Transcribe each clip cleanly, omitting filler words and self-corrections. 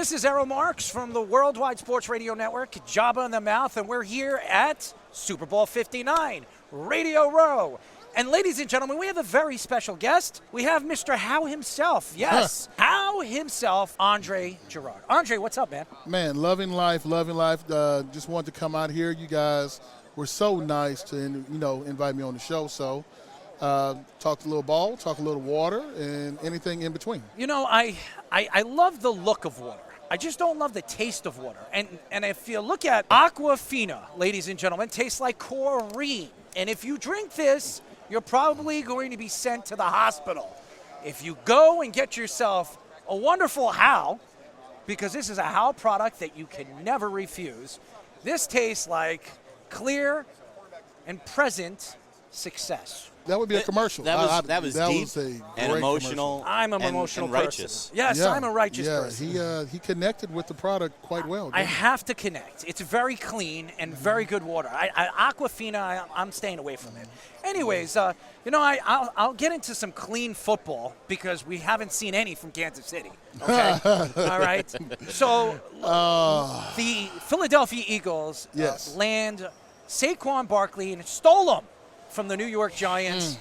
This is Errol Marks from the Worldwide Sports Radio Network, Jabba in the Mouth, and we're here at Super Bowl 59, Radio Row. And ladies and gentlemen, we have a very special guest. We have Mr. How himself. Yes, How himself, Andre Gurode. Andre, what's up, man? Man, loving life. Just wanted to come out here. You guys were so nice to, invite me on the show. So talk a little ball, talk a little water, and anything in between. You know, I love the look of water. I just don't love the taste of water. And if you look at Aquafina, ladies and gentlemen, tastes like chlorine. And if you drink this, you're probably going to be sent to the hospital. If you go and get yourself a wonderful How, because this is a How product that you can never refuse, this tastes like clear and present success. That would be a commercial. That was deep was a and emotional. commercial. I'm an emotional person. Righteous. Yes, Yeah, I'm a righteous person. He connected with the product quite well. I didn't he? have to connect. It's very clean and very good water. Aquafina, I'm staying away from it. Anyways, I'll get into some clean football because we haven't seen any from Kansas City. Okay, all right. So the Philadelphia Eagles Yes. land Saquon Barkley and stole him from the New York Giants.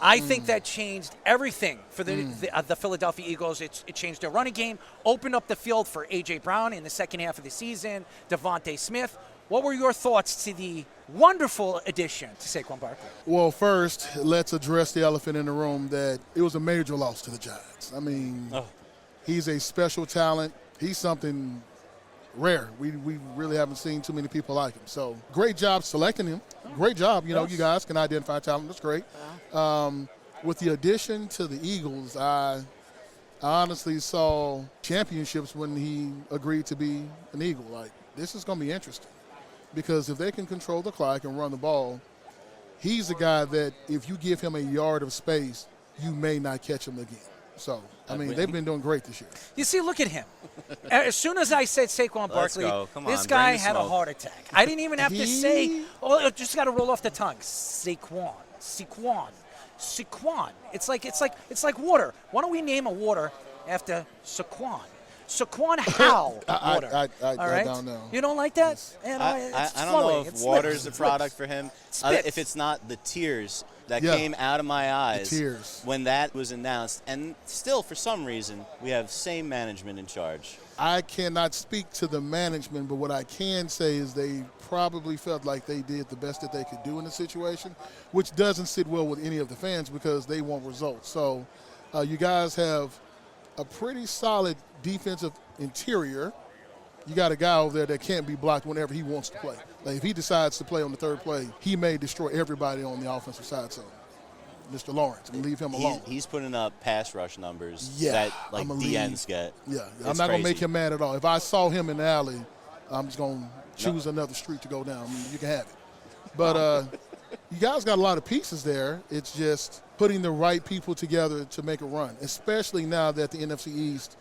I think that changed everything for the Philadelphia Eagles. It changed their running game, opened up the field for A.J. Brown in the second half of the season, Devontae Smith. What were your thoughts to the wonderful addition to Saquon Barkley? Well, first, let's address the elephant in the room that it was a major loss to the Giants. I mean, he's a special talent. He's something rare. We really haven't seen too many people like him. So great job selecting him. Great job. You guys can identify talent. That's great. With the addition to the Eagles, I honestly saw championships when he agreed to be an Eagle. Like, this is going to be interesting because if they can control the clock and run the ball, he's the guy that if you give him a yard of space, you may not catch him again. So, I mean, they've been doing great this year. You see, look at him. As soon as I said Saquon Barkley, this on, guy bring the had a smoke. heart attack. I didn't even have to say, it just got to roll off the tongue. Saquon. It's like water. Why don't we name a water after Saquon? Saquon How water. I All right? don't know. You don't like that? Yes. It's I don't flowing. know if It water's slips. the product for him. Spits. If it's not the tears that Yeah. came out of my eyes tears. when that was announced. And still, for some reason, we have same management in charge. I cannot speak to the management, but what I can say is they probably felt like they did the best that they could do in the situation, which doesn't sit well with any of the fans because they want results. So you guys have a pretty solid defensive interior. You got a guy over there that can't be blocked whenever he wants to play. Like if he decides to play on the third play, he may destroy everybody on the offensive side. So Mr. Lawrence, and leave him alone. He's putting up pass rush numbers Yeah, that I'm a DNs get. Yeah, It's I'm not going to make crazy. him mad at all. If I saw him in the alley, I'm just going to choose another street to go down. I mean, you can have it. But you guys got a lot of pieces there. It's just putting the right people together to make a run, especially now that the NFC East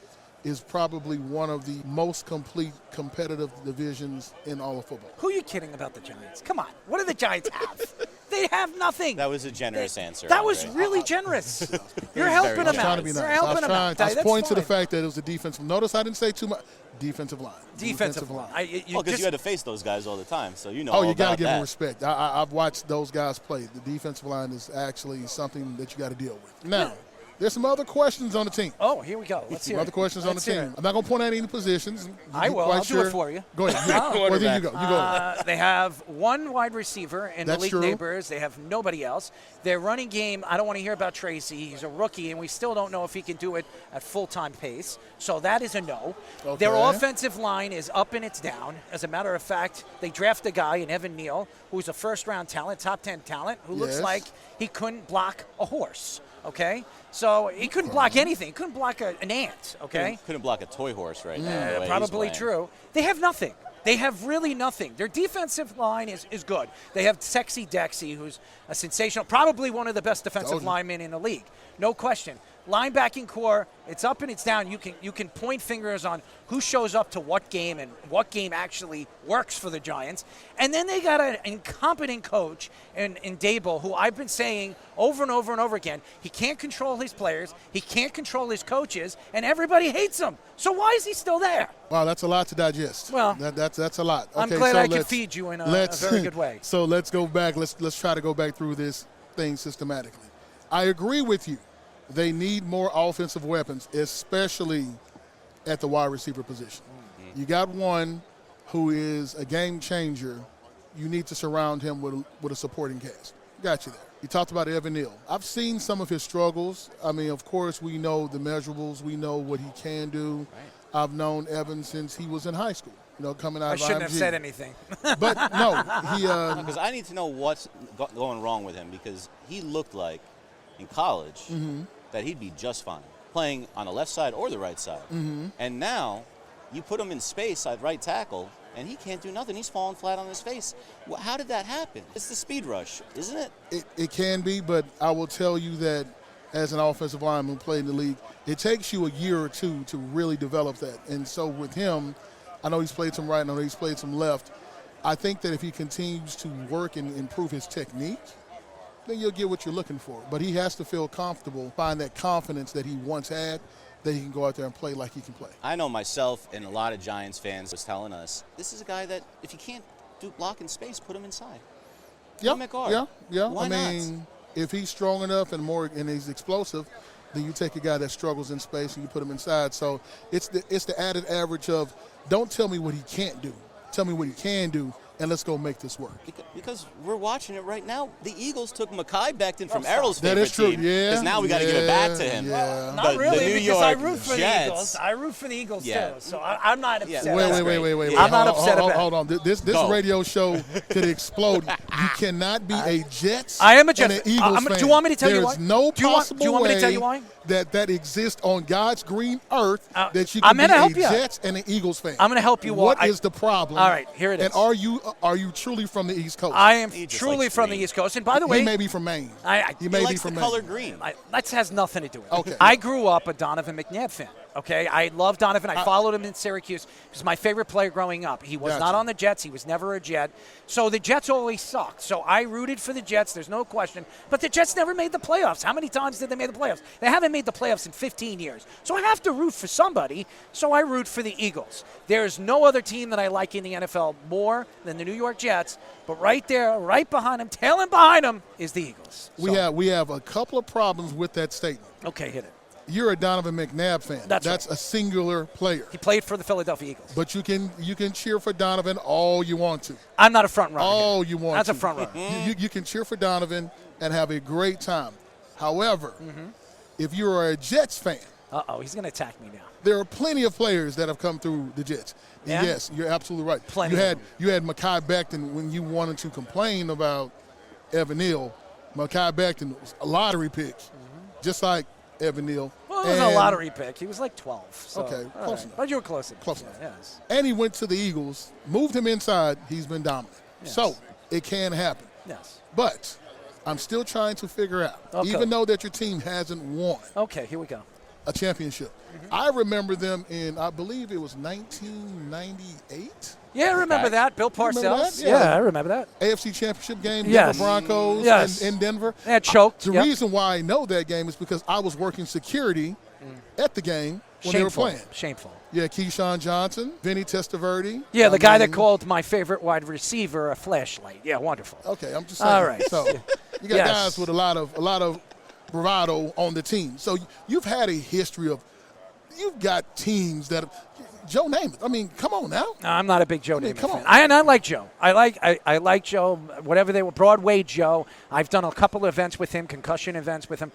is probably one of the most complete competitive divisions in all of football. Who are you kidding about the Giants? Come on. What do the Giants have? They have nothing. That was a generous answer. That was Andre. really generous. You're helping very them I was trying out. to be You're nice. helping them out. I was That's pointing to the fine. fact that it was a defensive. Notice I didn't say too much. Defensive line. Defensive line. Because you had to face those guys all the time, so you know Oh, all you got to about give them that. respect. I've watched those guys play. The defensive line is actually something that you got to deal with. Now, there's some other questions on the team. Oh, here we go. Let's hear Some it. other questions on the Let's hear team. it. I'm not going to point out any positions. I will. I'll do it for you. Go ahead. Well, then you go. You go. They have one wide receiver in That's Malik true. Neighbors. They have nobody else. Their running game, I don't want to hear about Tracy. He's a rookie, and we still don't know if he can do it at full-time pace. So that is a no. Okay. Their offensive line is up and it's down. As a matter of fact, they draft a guy in Evan Neal, who's a first-round talent, top 10 talent, who looks Yes. like he couldn't block a horse. Okay? So he couldn't block anything. He couldn't block an ant. Okay? Couldn't block a toy horse right now. the way he's Probably playing. true. They have nothing. They have really nothing. Their defensive line is good. They have Sexy Dexy, who's a sensational, probably one of the best defensive linemen in the league. No question. linebacking core, it's up and it's down. You can point fingers on who shows up to what game and what game actually works for the Giants. And then they got an incompetent coach in Dable, who I've been saying over and over and over again, he can't control his players, he can't control his coaches, and everybody hates him. So why is he still there? Wow, that's a lot to digest. Well, that's a lot. Okay, I'm glad I could feed you in a very good way. So let's go back. Let's try to go back through this thing systematically. I agree with you. They need more offensive weapons, especially at the wide receiver position. You got one who is a game changer. You need to surround him with a supporting cast. Got you there. You talked about Evan Neal. I've seen some of his struggles. I mean, of course, we know the measurables. We know what he can do. Right. I've known Evan since he was in high school, coming out of IMG. I shouldn't have said anything. But, no, he because I need to know what's going wrong with him, because he looked like in college that he'd be just fine playing on the left side or the right side. And now you put him in space at right tackle, and he can't do nothing. He's falling flat on his face. How did that happen? It's the speed rush, isn't it? It can be, but I will tell you that as an offensive lineman who played in the league, it takes you a year or two to really develop that. And so with him, I know he's played some right, I know he's played some left. I think that if he continues to work and improve his technique, then you'll get what you're looking for. But he has to feel comfortable, find that confidence that he once had, that he can go out there and play like he can play. I know myself and a lot of Giants fans was telling us, this is a guy that if you can't do block in space, put him inside. Yeah, yeah. Why I mean, not? If he's strong enough and he's explosive, then you take a guy that struggles in space and you put him inside. So it's the added average of, don't tell me what he can't do. Tell me what he can do, and let's go make this work. Because we're watching it right now. The Eagles took Mekhi Becton from Errol's favorite That is true, team. yeah. Because now we got to give it back to him. Yeah. Not really, the New because York I root for Jets. the Eagles. I root for the Eagles Yeah. too, so I'm not upset. Wait. I'm not upset about it. Hold on. This radio show could explode. You cannot be a Jets I am a Jets and an Eagles fan. Do you want me to tell you why? There's no possible do you want me to tell you way why? that exists on God's green earth that you I'm can gonna help be you a out. Jets and an Eagles fan. I'm going to help you. What is the problem? All right, here it is. And are you truly from the East Coast? I am He just truly likes from the green. East Coast. And by the way, He may be from Maine. He may be likes from the Maine. color green. that has nothing to do with it. Okay. I grew up a Donovan McNabb fan. Okay, I love Donovan. I followed him in Syracuse. He was my favorite player growing up. He was not on the Jets. He was never a Jet. So the Jets always sucked. So I rooted for the Jets. There's no question. But the Jets never made the playoffs. How many times did they make the playoffs? They haven't made the playoffs in 15 years. So I have to root for somebody. So I root for the Eagles. There's no other team that I like in the NFL more than the New York Jets. But right there, right behind them, tailing behind them, is the Eagles. We have a couple of problems with that statement. Okay, hit it. You're a Donovan McNabb fan. That's right. a singular player. He played for the Philadelphia Eagles. But you can cheer for Donovan all you want to. I'm not a front runner. All you want That's to. a front runner. You can cheer for Donovan and have a great time. However, if you are a Jets fan, He's going to attack me now. there are plenty of players that have come through the Jets. And Yeah? yes, you're absolutely right. Plenty You had Mekhi Becton when you wanted to complain about Evan Neal. Mekhi Becton was a lottery pick, just like Evan Neal. Well, it was a lottery pick. He was like 12. So, Okay, all close enough. But you were close enough. Close enough. Yes. And he went to the Eagles, moved him inside. He's been dominant. Yes. So it can happen. Yes. But I'm still trying to figure out, Okay. even though that your team hasn't won Okay, here we go. a championship. I remember them in, I believe it was 1998. Yeah, I remember Okay. that. Bill Remember Parcells. that? Yeah. I remember that. AFC Championship game, Yes. Denver Broncos Yes. in Denver. They had choked. The Yep. reason why I know that game is because I was working security at the game when they were Shameful. playing. Shameful. Yeah, Keyshawn Johnson, Vinny Testaverde. Yeah, the I guy that mean, called my favorite wide receiver a flashlight. Yeah, wonderful. Okay, I'm just saying. All right. So you got Yes. guys with a lot of bravado on the team. So you've had a history of, you've got teams that, Joe Namath. I mean, come on now. No, I'm not a big Joe mean, Namath come fan. on. I like Joe. I like Joe. Whatever they were, Broadway Joe. I've done a couple of events with him, concussion events with him.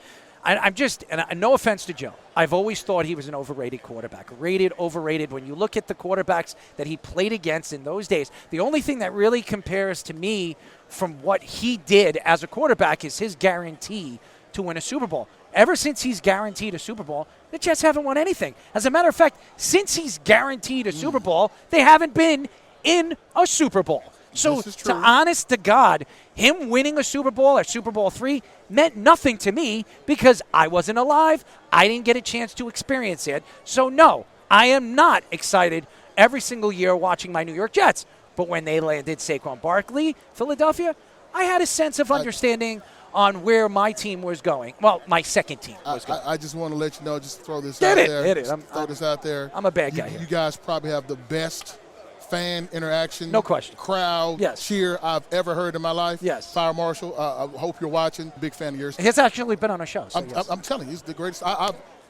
No offense to Joe. I've always thought he was an overrated quarterback. Overrated. When you look at the quarterbacks that he played against in those days, the only thing that really compares to me from what he did as a quarterback is his guarantee to win a Super Bowl. Ever since he's guaranteed a Super Bowl, the Jets haven't won anything. As a matter of fact, since he's guaranteed a Super Bowl, they haven't been in a Super Bowl. So, This is to true. honest to God, him winning a Super Bowl or Super Bowl III meant nothing to me because I wasn't alive. I didn't get a chance to experience it. So, no, I am not excited every single year watching my New York Jets. But when they landed Saquon Barkley, Philadelphia, I had a sense of understanding on where my team was going. Well, my second team was going. I just want to let you know, just throw this out there. Hit it. Throw this out there. I'm a bad guy here. You guys probably have the best fan interaction, no question, crowd cheer I've ever heard in my life. Yes. Fire Marshal, I hope you're watching. Big fan of yours. He's actually been on a show. So I'm telling you, he's the greatest.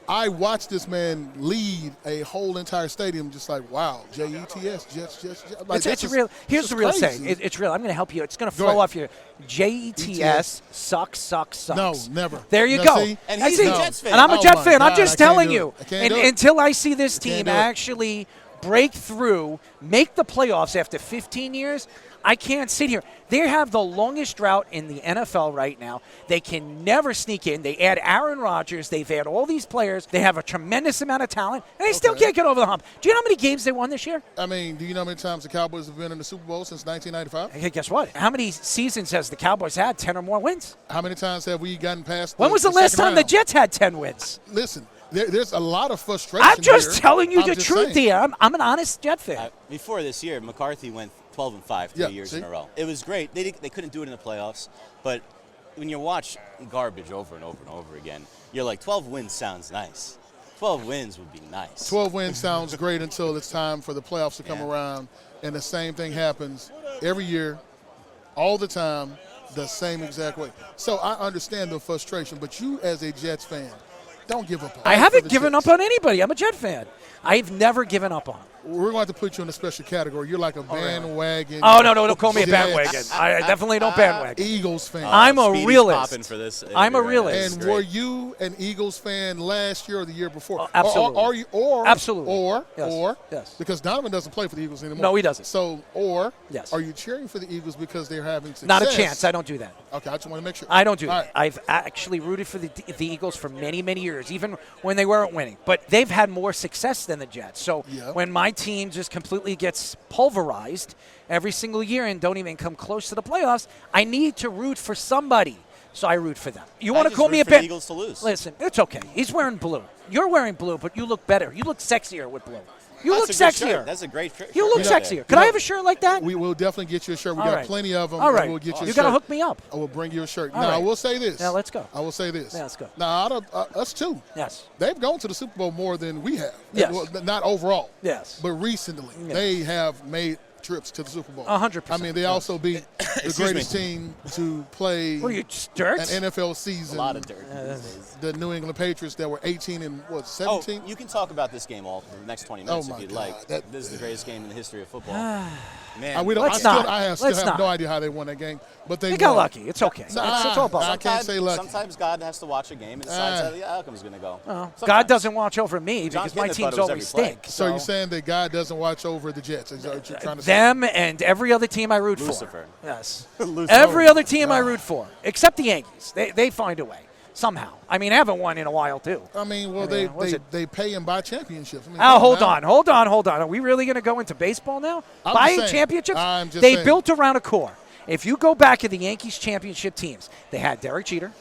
I watched this man lead a whole entire stadium just like, wow, Jets, Jets. Like, it's real. Here's the real saying. It's real. I'm going to help you. It's going to flow off your Jets sucks. No, never. There you go. See? And he's a Jets fan. And I'm a Jet fan. God, I'm just telling you. Until I see this team actually break through, make the playoffs after 15 years, I can't sit here. They have the longest drought in the NFL right now. They can never sneak in. They add Aaron Rodgers. They've had all these players. They have a tremendous amount of talent, and they still can't get over the hump. Do you know how many games they won this year? I mean, do you know how many times the Cowboys have been in the Super Bowl since 1995? Hey, guess what? How many seasons has the Cowboys had? 10 or more wins? How many times have we gotten past When was the last time the Jets had 10 wins? Listen, there's a lot of frustration. I'm just telling you the truth here. I'm an honest Jet fan. Before this year, McCarthy went 12-5 3 years in a row. It was great. They couldn't do it in the playoffs, but when you watch garbage over and over and over again, you're like, 12 wins sounds nice. 12 wins would be nice. 12 wins sounds great until it's time for the playoffs to come around, and the same thing happens every year, all the time, the same exact way. So I understand the frustration, but you as a Jets fan, don't give up on I haven't given up on anybody. I'm a Jet fan. I've never given up on. We're going to have to put you in a special category. You're like a bandwagon. Oh, no, don't call me a bandwagon. I definitely don't bandwagon. Eagles fan. I'm a realist. For this. I'm a realist. And were you an Eagles fan last year or the year before? Oh, absolutely. Absolutely. Yes. Because Donovan doesn't play for the Eagles anymore. No, he doesn't. So, are you cheering for the Eagles because they're having success? Not a chance. I don't do that. Okay, I just want to make sure. I don't do that. I've actually rooted for the Eagles for many, many years, even when they weren't winning. But they've had more success than the Jets. So when my team just completely gets pulverized every single year and don't even come close to the playoffs, I need to root for somebody. So I root for them. You want to call me a fan? Eagles to lose. Listen, it's okay. He's wearing blue. You're wearing blue, but you look better. You look sexier with blue. You look sexier. That's a great shirt. You look sexier. Could I have a shirt like that? We will definitely get you a shirt. We got plenty of them. All right. We'll get you you got to hook me up. I will bring you a shirt. All now, right. I will say this. Now, let's go. I will say this. Yeah, let's go. Now, out of us two, they've gone to the Super Bowl more than we have. Yes. Well, not overall. Yes. But recently, they have made trips to the Super Bowl. 100%. I mean, they also beat the greatest team to play what are you, dirt? an NFL season. A lot of dirt. The New England Patriots that were 18 and, 17? Oh, you can talk about this game all for the next 20 minutes if you'd like. This is the greatest game in the history of football. Man, Let's not. I still have no idea how they won that game, but they got lucky. It's okay. It's all ball. I can't say lucky. Sometimes God has to watch a game and decides how the outcome is going to go. God doesn't watch over me because my teams always stink. So you're saying that God doesn't watch over the Jets? Is that what you're trying to say? Them and every other team I root Lucifer. for. Yes. Lucifer. Every other team I root for, except the Yankees. They find a way somehow. I mean, I haven't won in a while too. I mean, well, they pay and buy championships. I mean, hold on. Are we really going to go into baseball now? Buying championships? They built around a core. If you go back to the Yankees championship teams, they had Derek Jeter,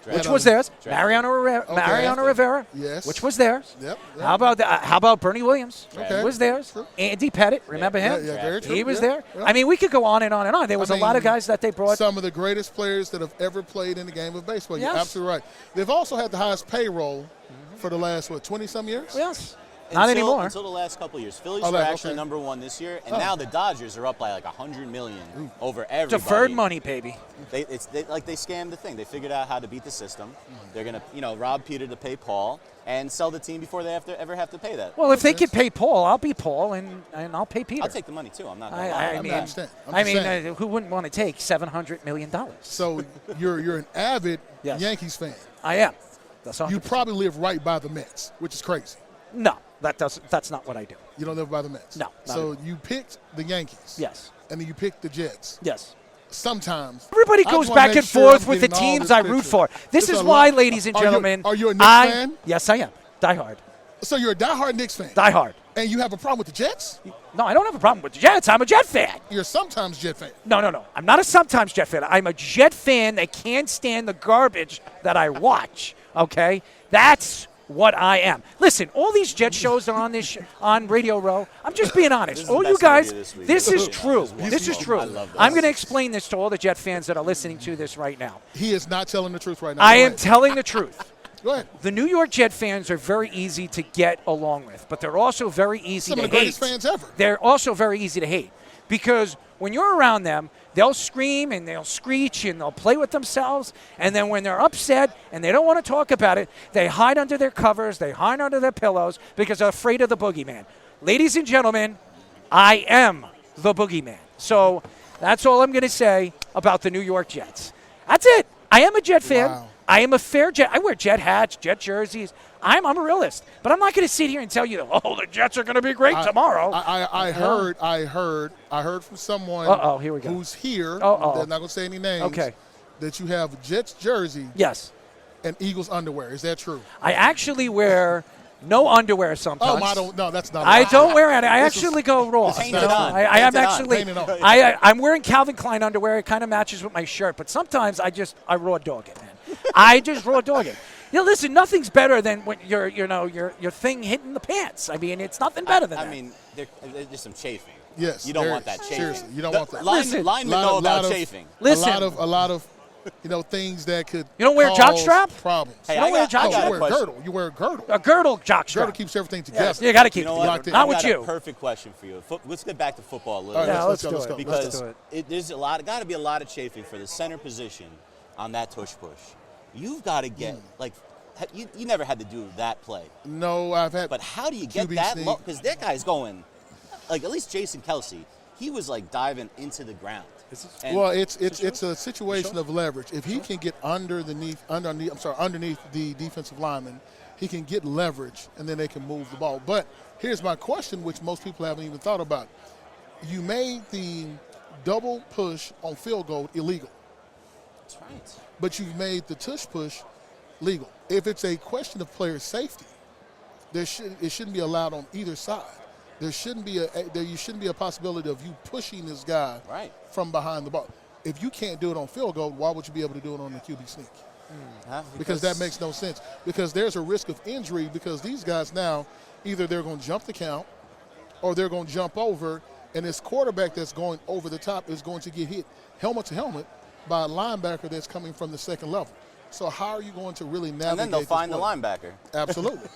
which was theirs. Mariano Rivera, which was theirs. Yep. How about Bernie Williams? Okay. Was theirs. True. Andy Pettit, remember him? Yeah, very true. He was Yeah. there. Yeah. I mean, we could go on and on and on. There was a lot of guys that they brought. Some of the greatest players that have ever played in the game of baseball. Yes. You're absolutely right. They've also had the highest payroll for the last, 20-some years? Yes. Not anymore. Until the last couple of years. Phillies were actually number one this year, and now the Dodgers are up by like $100 million over everybody. Deferred money, baby. They scammed the thing. They figured out how to beat the system. They're going to, rob Peter to pay Paul and sell the team before they ever have to pay that. Well, if they could pay Paul, I'll be Paul, and I'll pay Peter. I'll take the money, too. I'm not going to I mean, who wouldn't want to take $700 million? So you're an avid Yankees fan. I am. That's all. You probably live right by the Mets, which is crazy. No, that's not what I do. You don't live by the Mets? No. So you picked the Yankees. Yes. And then you picked the Jets. Yes. Sometimes. Everybody goes back and forth with the teams I root for. This is why, ladies and gentlemen. Are you a Knicks fan? Yes, I am. Die hard. So you're a diehard Knicks fan. Diehard. And you have a problem with the Jets? No, I don't have a problem with the Jets. I'm a Jet fan. You're a sometimes Jet fan. No. I'm not a sometimes Jet fan. I'm a Jet fan that can't stand the garbage that I watch, okay? That's what I am. Listen, all these Jet shows are on this on Radio Row. I'm just being honest. All you guys, this is true. This is true. I'm going to explain this to all the Jet fans that are listening to this right now. He is not telling the truth right now. I am telling the truth. Go ahead. The New York Jet fans are very easy to get along with, but they're also very easy to hate. Some of the greatest fans ever. They're also very easy to hate because when you're around them, they'll scream and they'll screech and they'll play with themselves, and then when they're upset and they don't want to talk about it, they hide under their covers, they hide under their pillows because they're afraid of the boogeyman. Ladies and gentlemen, I am the boogeyman. So that's all I'm going to say about the New York Jets. That's it. I am a Jet fan. Wow. I am a fair Jet. I wear Jet hats, Jet jerseys. I'm a realist. But I'm not going to sit here and tell you, oh, the Jets are going to be great tomorrow. I heard from someone here we go. who's here. Uh-oh. They're not going to say any names. Okay. That you have Jets jersey Yes. and Eagles underwear. Is that true? I actually wear no underwear sometimes. No, that's not. I don't wear it. I actually go raw. Paint it on. I am Paint it on. actually. Paint it on. I'm wearing Calvin Klein underwear. It kind of matches with my shirt, but sometimes I raw dog it, man. I just raw dog it. Listen, nothing's better than when your thing hitting the pants. I mean, it's nothing better than that. I mean, there's some chafing. Yes. You don't want that chafing. Seriously, you don't want that. Linemen know about chafing. Listen. A lot of things that could. You don't wear a cause jockstrap? Problems. Hey, You don't wear a I got jockstrap? You wear a question. girdle. You wear a girdle. A girdle jockstrap. Girdle keeps everything together. Yes, you got to keep You know it what? together. Not I with got you. a perfect question for you. Let's get back to football a little All right, bit. Yeah, let's let's go. do it. Because Let's do it. there's got to be a lot of chafing for the center position on that tush push. You've got to get you never had to do that play. No, I've had. But how do you get QB that sneak. low? Because that guy's going, like at least Jason Kelsey, he was like diving into the ground. And Well, it's a situation of leverage. If he can get underneath the defensive lineman, he can get leverage, and then they can move the ball. But here's my question, which most people haven't even thought about. You made the double push on field goal illegal, That's right. but you've made the tush push legal. If it's a question of player safety, it shouldn't be allowed on either side. There shouldn't be a possibility of you pushing this guy from behind the ball. If you can't do it on field goal, why would you be able to do it on the QB sneak? Because that makes no sense. Because there's a risk of injury because these guys now, either they're going to jump the count or they're going to jump over, and this quarterback that's going over the top is going to get hit helmet to helmet by a linebacker that's coming from the second level. So how are you going to really navigate And then they'll this find the play? linebacker. Absolutely.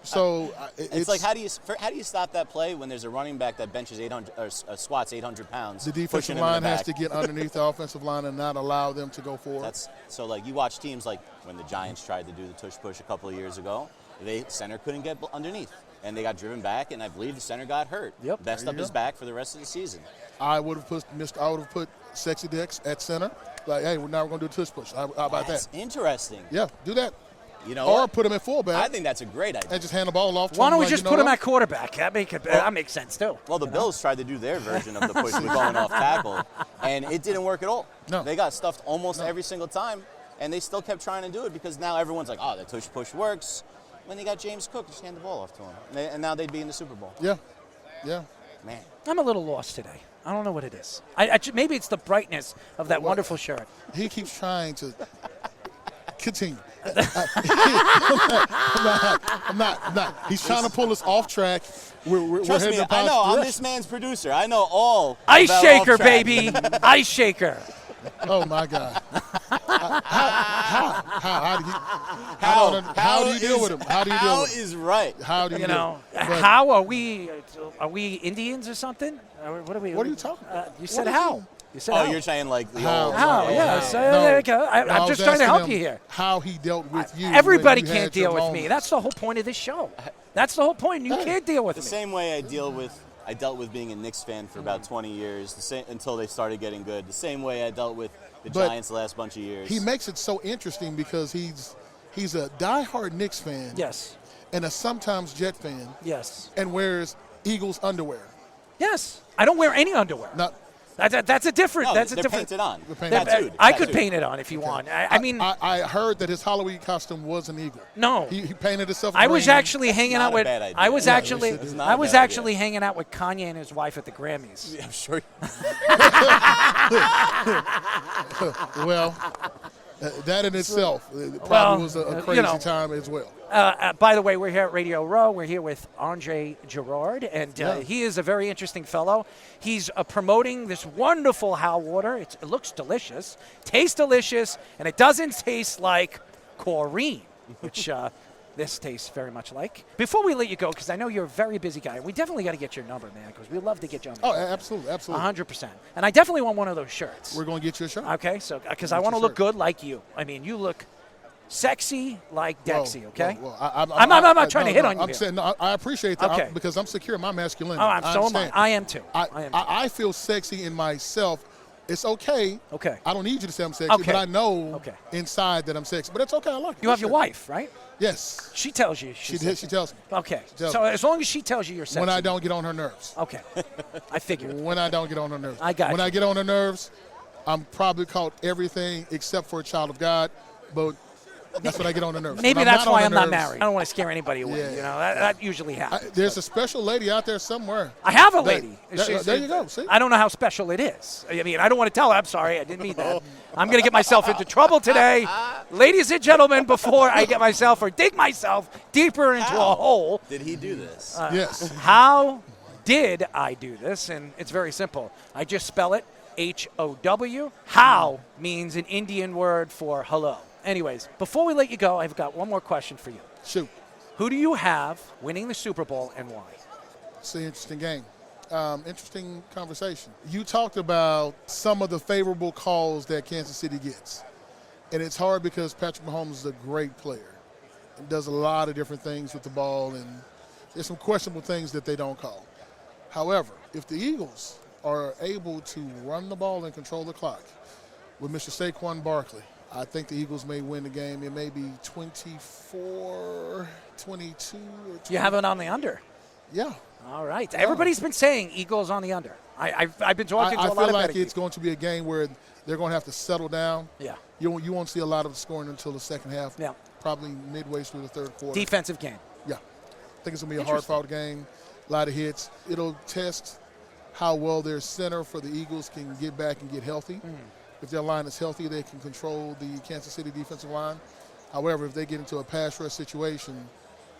So It's like how do you stop that play when there's a running back that benches 800 or squats 800 pounds? the defensive pushing him in line the has back? to get underneath the offensive line and not allow them to go forward. That's so like you watch teams like when the Giants tried to do the tush push a couple of years ago, center couldn't get underneath and they got driven back, and I believe the center got hurt. Yep. Messed up his back for the rest of the season. I would have put Sexy Dex at center. Like, hey, now we're going to do a tush push. How about That's that? interesting. Yeah, do that. You know, Or what? put him at fullback I think that's a great idea. and just hand the ball off to Why him. don't we like, just you know put him what? at quarterback? That makes sense too. Well, the Bills tried to do their version of the push with going off tackle, and it didn't work at all. No. They got stuffed almost every single time, and they still kept trying to do it because now everyone's like, oh, the tush push works. When they got James Cook, just hand the ball off to him. And now they'd be in the Super Bowl. Yeah. Man. I'm a little lost today. I don't know what it is. Maybe it's the brightness of that wonderful shirt. He keeps trying to continue. I'm not. He's trying to pull us off track. We're Trust heading me, in I know. I'm direction. this man's producer. I know all Ice about shaker, off track. baby. Ice shaker. Oh my God! How do you deal with him? How do you deal How with him? is right? How do you deal? But How are we? Are we Indians or something? What are we? What are you talking about? You said What how? is You said Oh, how? you're saying like the How? old. How? Oh, Yeah. wow. So No. there you go. No, I I'm was just trying to asking help you him here. How he dealt with you? Everybody when you can't had your deal with me. moments. That's the whole point of this show. That's the whole point. You can't deal with The me. same way I dealt with being a Knicks fan for about 20 years, until they started getting good. The same way I dealt with the But Giants the last bunch of years. He makes it so interesting because he's a diehard Knicks fan Yes. and a sometimes Jet fan Yes. and wears Eagles underwear. Yes. I don't wear any underwear. Not That's a different. No, that's a they're different. painted on. painted Tattooed. I could Tattooed. paint it on if you want. I mean, I heard that his Halloween costume was an eagle. No. He painted himself. I was green. actually hanging not out a with. bad idea. I was Yeah, actually. it's not I a was bad actually idea. hanging out with Kanye and his wife at the Grammys. I'm sure. Well, that in itself probably Well, was a you crazy know. time as well. By the way, we're here at Radio Row. We're here with Andre Gurode, and he is a very interesting fellow. He's promoting this wonderful How water. It looks delicious, tastes delicious, and it doesn't taste like chlorine, which this tastes very much like. Before we let you go, because I know you're a very busy guy, we definitely got to get your number, man, because we love to get you on the Oh, show. absolutely. 100%. And I definitely want one of those shirts. We're going to get you a shirt. Okay, so because I want to look good like you. I mean, you look sexy like Dexy, okay? Well, I'm not trying to hit on you I'm here. saying, no, I appreciate that Okay. because I'm secure in my masculinity. Oh, so am I. understand. I am too. I feel sexy in myself. It's okay. Okay. I don't need you to say I'm sexy, Okay. but I know Okay. inside that I'm sexy. But it's okay. I like it. You have your Sure. wife, right? Yes. She tells you. She tells me. Okay. tells So me. as long as she tells you you're sexy. When I don't get on her nerves. Okay. I figured. When I don't get on her nerves. I got When you. I get on her nerves, I'm probably called everything except for a child of God. But that's when I get on her nerves. Maybe When that's not on why her I'm not nerves, married. I don't want to scare anybody away. Yeah. You know, that usually happens. There's a special lady out there somewhere. I have a lady. There you go. See? I don't know how special it is. I mean, I don't want to tell her. I'm sorry. I didn't mean that. I'm going to get myself into trouble today. Ladies and gentlemen, before I get myself or dig myself deeper into a hole, Did he do this? Yes. how did I do this? And it's very simple. I just spell it H-O-W. How means an Indian word for hello. Anyways, before we let you go, I've got one more question for you. Shoot. Who do you have winning the Super Bowl and why? It's an interesting game. Interesting conversation. You talked about some of the favorable calls that Kansas City gets. And it's hard because Patrick Mahomes is a great player and does a lot of different things with the ball, and there's some questionable things that they don't call. However, if the Eagles are able to run the ball and control the clock with Mr. Saquon Barkley, I think the Eagles may win the game. It may be 24, 22, or 20. You have it on the under. Yeah. All right. Everybody's been saying Eagles on the under. I've been talking to a I lot feel of like betting it's going to be a game where they're going to have to settle down. Yeah. You won't see a lot of scoring until the second half. Yeah. Probably midway through the third quarter. Defensive game. Yeah. I think it's going to be a hard-fought game, a lot of hits. It'll test how well their center for the Eagles can get back and get healthy. If their line is healthy, they can control the Kansas City defensive line. However, if they get into a pass rush situation,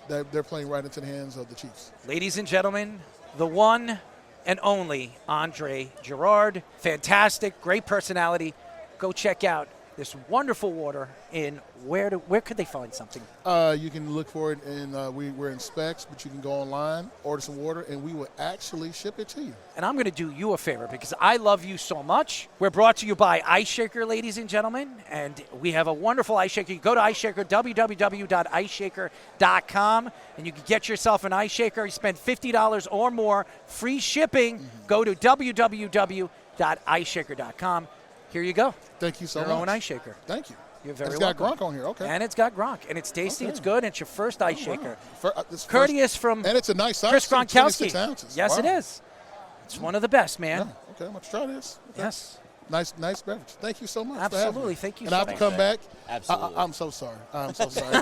they're playing right into the hands of the Chiefs. Ladies and gentlemen, the one and only Andre Gurode. Fantastic, great personality. Go check out this wonderful water. In where could they find something? You can look for it, and we're in Specs, but you can go online, order some water, and we will actually ship it to you. And I'm going to do you a favor because I love you so much. We're brought to you by Ice Shaker, ladies and gentlemen, and we have a wonderful Ice Shaker. You go to Ice Shaker, www.iceshaker.com, and you can get yourself an Ice Shaker. You spend $50 or more, free shipping. Go to www.iceshaker.com. Here you go. Thank you so Your much. own Ice Shaker. Thank you. You're very It's welcome. got Gronk on here. Okay. And it's got Gronk, and it's tasty. Okay. It's good. And it's your first Ice Shaker. This Courteous from and it's a nice size. Chris too, Gronkowski. 26 ounces. Yes, Wow. it is. It's one of the best, man. Yeah. Okay, I'm going to try this. Okay. Yes. Nice beverage. Thank you so much. For Absolutely. having me. Thank you And so I have to much. come back. Absolutely. I'm so sorry. I'm so sorry.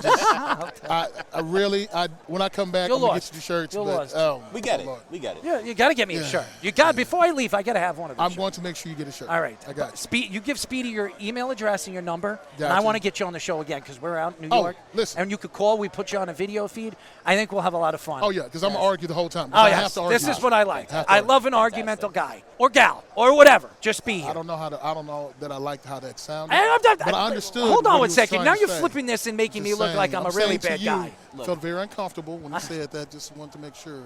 When I come back, You're I'm going to lost. get you the shirts. You're but, lost. oh, We get oh, it. Lord. We get it. Yeah, you got to get me a Yeah. shirt. You got before I leave. I got to have one of those. I'm going to make sure you get a shirt. All right. I got you. You give Speedy your email address and your number, and I Gotcha. want to get you on the show again because we're out in New Oh, York. listen. And you could call. We put you on a video feed. I think we'll have a lot of fun. Oh, yeah, because I'm going to argue the whole time. Oh, I yes. have to argue. This is what I like. Have to I argue. love an argumental guy or gal or whatever. Just be here. I don't know that I liked how that sounded. But I understood. Hold on what he one was second. trying Now to you're say. flipping this and making me Just look saying. like I'm a really saying to bad you, guy. Felt very uncomfortable when you said that. Just wanted to make sure.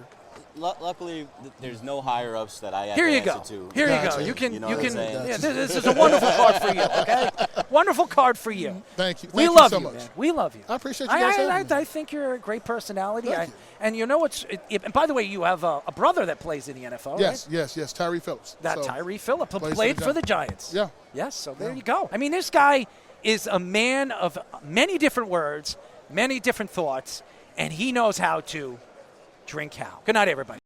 Luckily, there's no higher ups that I have Here to you answer go. to. Here you Gotcha. go. You can. You know You what I'm can. saying? Yeah, this is a wonderful card for you. Okay. Wonderful card for you. Thank you. We Thank love you so you, much. man. We love you. I appreciate you guys having me. I think you're a great personality. Thank you. And you know what's? And by the way, you have a brother that plays in the NFL, Yes, right? yes. Tyree Phillips. That So, Tyree Phillip plays played for the Giants. Yeah. Yes. So there you go. I mean, this guy is a man of many different words, many different thoughts, and he knows how to drink how. Good night, everybody.